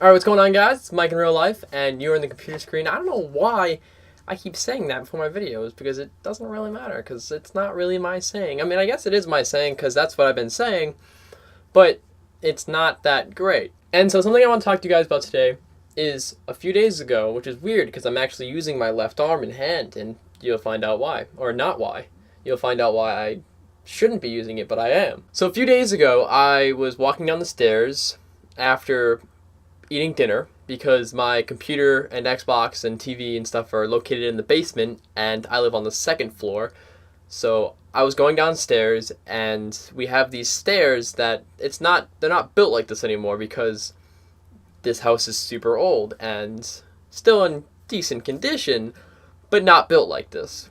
Alright, what's going on, guys? It's Mike in real life, and you're in the computer screen. I don't know why I keep saying that before my videos, because it doesn't really matter, because it's not really my saying. I mean, I guess it is my saying, because that's what I've been saying, but it's not that great. And so something I want to talk to you guys about today is a few days ago, which is weird, because I'm actually using my left arm and hand, and you'll find out why. Or not why. You'll find out why I shouldn't be using it, but I am. So a few days ago, I was walking down the stairs after eating dinner because my computer and Xbox and TV and stuff are located in the basement and I live on the second floor. So I was going downstairs and we have these stairs that they're not built like this anymore because this house is super old and still in decent condition, but not built like this.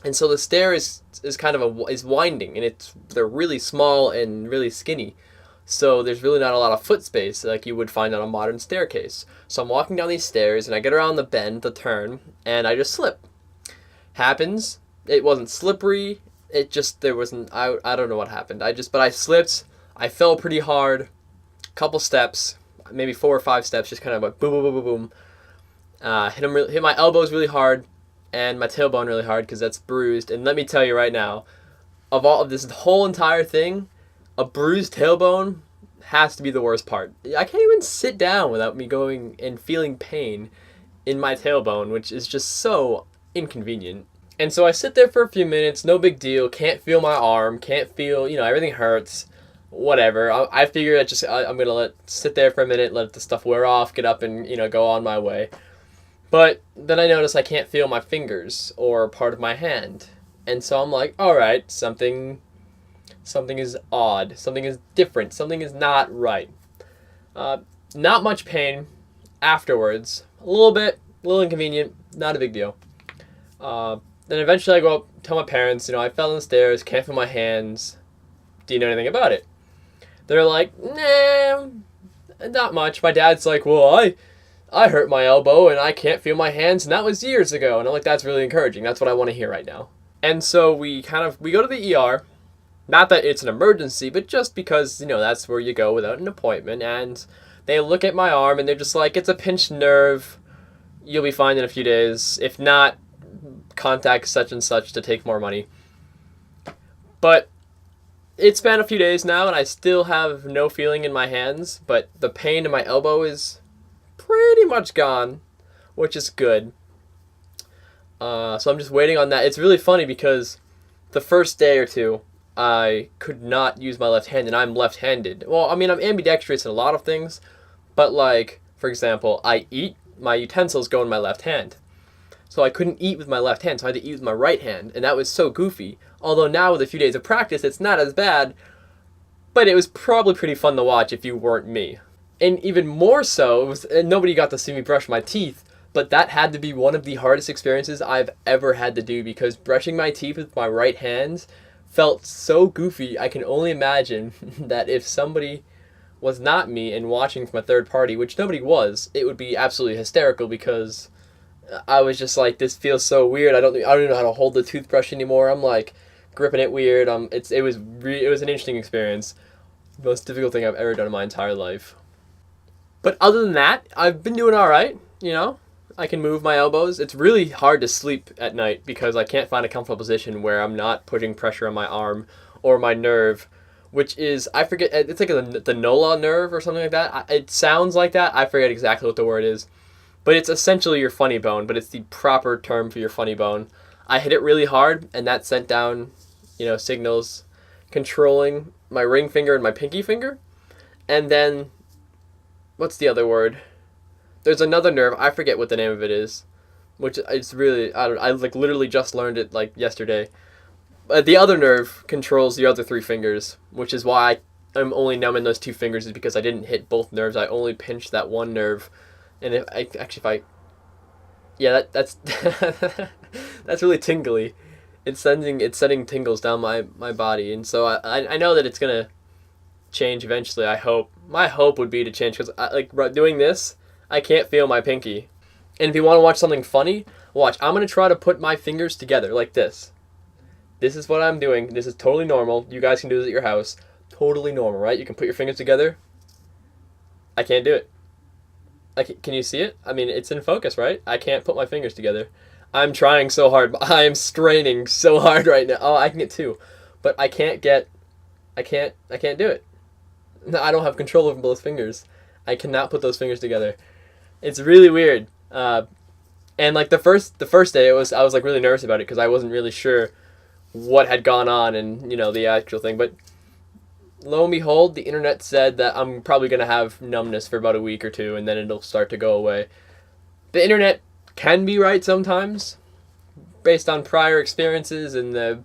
And so the stair is kind of is winding and they're really small and really skinny. So there's really not a lot of foot space like you would find on a modern staircase. So I'm walking down these stairs and I get around the bend, the turn, and I just slip. Happens. It wasn't slippery. There wasn't, I don't know what happened. But I slipped. I fell pretty hard. Couple steps, maybe 4 or 5 steps, just kind of like boom, boom, boom, boom, boom. Hit my elbows really hard and my tailbone really hard because that's bruised. And let me tell you right now, of all of this whole entire thing, a bruised tailbone has to be the worst part. I can't even sit down without me going and feeling pain in my tailbone, which is just so inconvenient. And so I sit there for a few minutes, no big deal, can't feel my arm, can't feel, everything hurts, whatever. I figure I'm going to sit there for a minute, let the stuff wear off, get up and, go on my way. But then I notice I can't feel my fingers or part of my hand. And so I'm like, all right, something is odd, something is different, something is not right. Not much pain afterwards, a little inconvenient, not a big deal. Then eventually I go up, tell my parents, I fell on the stairs, can't feel my hands. Do you know anything about it? They're like, nah, not much. My dad's like, well, I hurt my elbow and I can't feel my hands, and that was years ago. And I'm like, that's really encouraging. That's what I want to hear right now. And so we go to the ER. Not that it's an emergency, but just because, that's where you go without an appointment. And they look at my arm and they're just like, it's a pinched nerve. You'll be fine in a few days. If not, contact such and such to take more money. But it's been a few days now and I still have no feeling in my hands. But the pain in my elbow is pretty much gone, which is good. So I'm just waiting on that. It's really funny because the first day or two, I could not use my left hand, and I'm left-handed. Well, I mean, I'm ambidextrous in a lot of things, but like, for example, I eat, my utensils go in my left hand. So I couldn't eat with my left hand, so I had to eat with my right hand, and that was so goofy. Although now with a few days of practice, it's not as bad, but it was probably pretty fun to watch if you weren't me. And even more so, nobody got to see me brush my teeth, but that had to be one of the hardest experiences I've ever had to do, because brushing my teeth with my right hand felt so goofy. I can only imagine that if somebody was not me and watching from a third party, which nobody was, it would be absolutely hysterical because I was just like, this feels so weird. I don't even know how to hold the toothbrush anymore. I'm like gripping it weird. It was an interesting experience. Most difficult thing I've ever done in my entire life. But other than that, I've been doing all right. I can move my elbows. It's really hard to sleep at night because I can't find a comfortable position where I'm not putting pressure on my arm or my nerve, which is, I forget, it's like the Nola nerve or something like that. It sounds like that. I forget exactly what the word is. But it's essentially your funny bone, but it's the proper term for your funny bone. I hit it really hard, and that sent down, signals controlling my ring finger and my pinky finger. And then, what's the other word? There's another nerve, I forget what the name of it is, which it's really, I literally just learned it yesterday. The other nerve controls the other 3 fingers, which is why I'm only numbing those 2 fingers, is because I didn't hit both nerves. I only pinched that one nerve. And that's that's really tingly. It's sending tingles down my body, and so I know that it's gonna change eventually. I hope. My hope would be to change, because doing this, I can't feel my pinky. And if you want to watch something funny, watch. I'm going to try to put my fingers together like this. This is what I'm doing. This is totally normal. You guys can do this at your house. Totally normal, right? You can put your fingers together. I can't do it. Can you see it? I mean, it's in focus, right? I can't put my fingers together. I'm trying so hard. I am straining so hard right now. Oh, I can get two, but I can't get. I can't do it. No, I don't have control over both fingers. I cannot put those fingers together. It's really weird. And like the first day, I was like really nervous about it because I wasn't really sure what had gone on and the actual thing. But lo and behold, the internet said that I'm probably gonna have numbness for about a week or two, and then it'll start to go away. The internet can be right sometimes, based on prior experiences and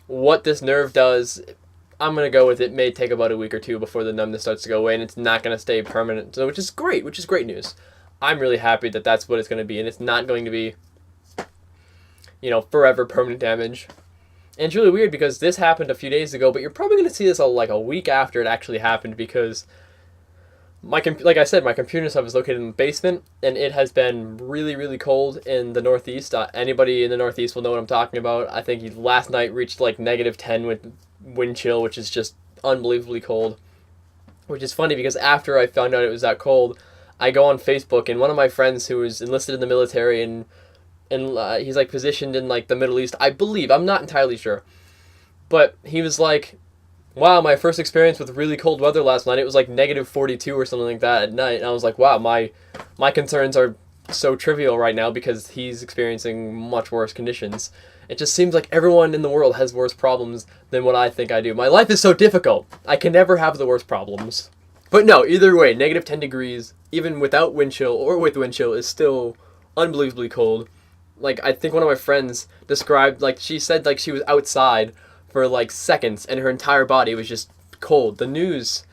what this nerve does. I'm gonna go with it. May take about a week or two before the numbness starts to go away, and it's not gonna stay permanent. So, which is great. Which is great news. I'm really happy that that's what it's gonna be, and it's not going to be, forever permanent damage. And it's really weird because this happened a few days ago, but you're probably gonna see this like a week after it actually happened because like I said, my computer stuff is located in the basement, and it has been really, really cold in the Northeast. Anybody in the Northeast will know what I'm talking about. I think last night reached like -10 with wind chill, which is just unbelievably cold. Which is funny because after I found out it was that cold, I go on Facebook, and one of my friends who was enlisted in the military and he's like positioned in like the Middle East, I believe. I'm not entirely sure, but he was like, wow, my first experience with really cold weather last night, it was like -42 or something like that at night. And I was like, wow, my concerns are so trivial right now because he's experiencing much worse conditions. It just seems like everyone in the world has worse problems than what I think I do. My life is so difficult. I can never have the worst problems. But no, either way, -10 degrees, even without wind chill or with wind chill, is still unbelievably cold. Like, I think one of my friends described, like, she said, like, she was outside for like seconds and her entire body was just cold. The news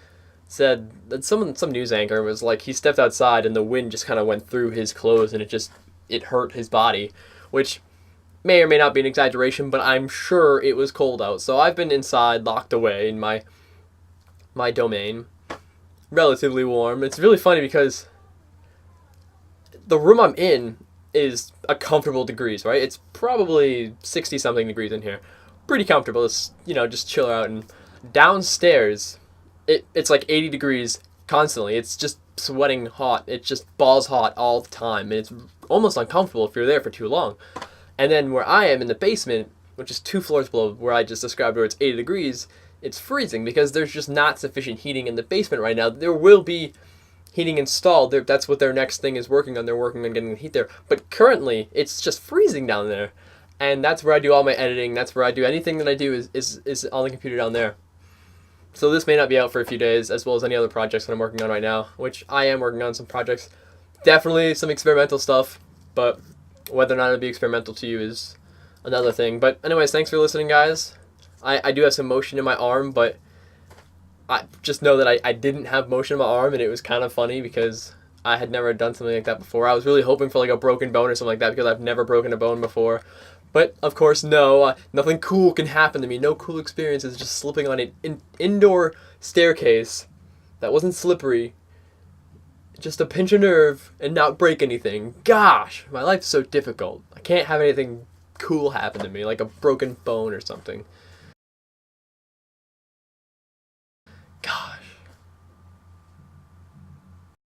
said that some news anchor was like he stepped outside and the wind just kind of went through his clothes and it hurt his body, which may or may not be an exaggeration, but I'm sure it was cold out. So I've been inside, locked away in my domain, relatively warm. It's really funny because the room I'm in is a comfortable degrees, right? It's probably 60 something degrees in here. Pretty comfortable. It's, just chill out. And downstairs, it's like 80 degrees constantly. It's just sweating hot. It's just balls hot all the time. And it's almost uncomfortable if you're there for too long. And then where I am in the basement, which is 2 floors below where I just described where it's 80 degrees, it's freezing because there's just not sufficient heating in the basement right now. There will be heating installed. That's what their next thing is working on. They're working on getting the heat there. But currently, it's just freezing down there. And that's where I do all my editing. That's where I do anything that I do is on the computer down there. So this may not be out for a few days, as well as any other projects that I'm working on right now, which I am working on some projects. Definitely some experimental stuff, but whether or not it'll be experimental to you is another thing. But anyways, thanks for listening, guys. I do have some motion in my arm, but I just know that I didn't have motion in my arm, and it was kind of funny because I had never done something like that before. I was really hoping for like a broken bone or something like that because I've never broken a bone before. But, of course, no, nothing cool can happen to me. No cool experiences, just slipping on an indoor staircase that wasn't slippery. Just to pinch a nerve and not break anything. Gosh, my life's so difficult. I can't have anything cool happen to me, like a broken bone or something.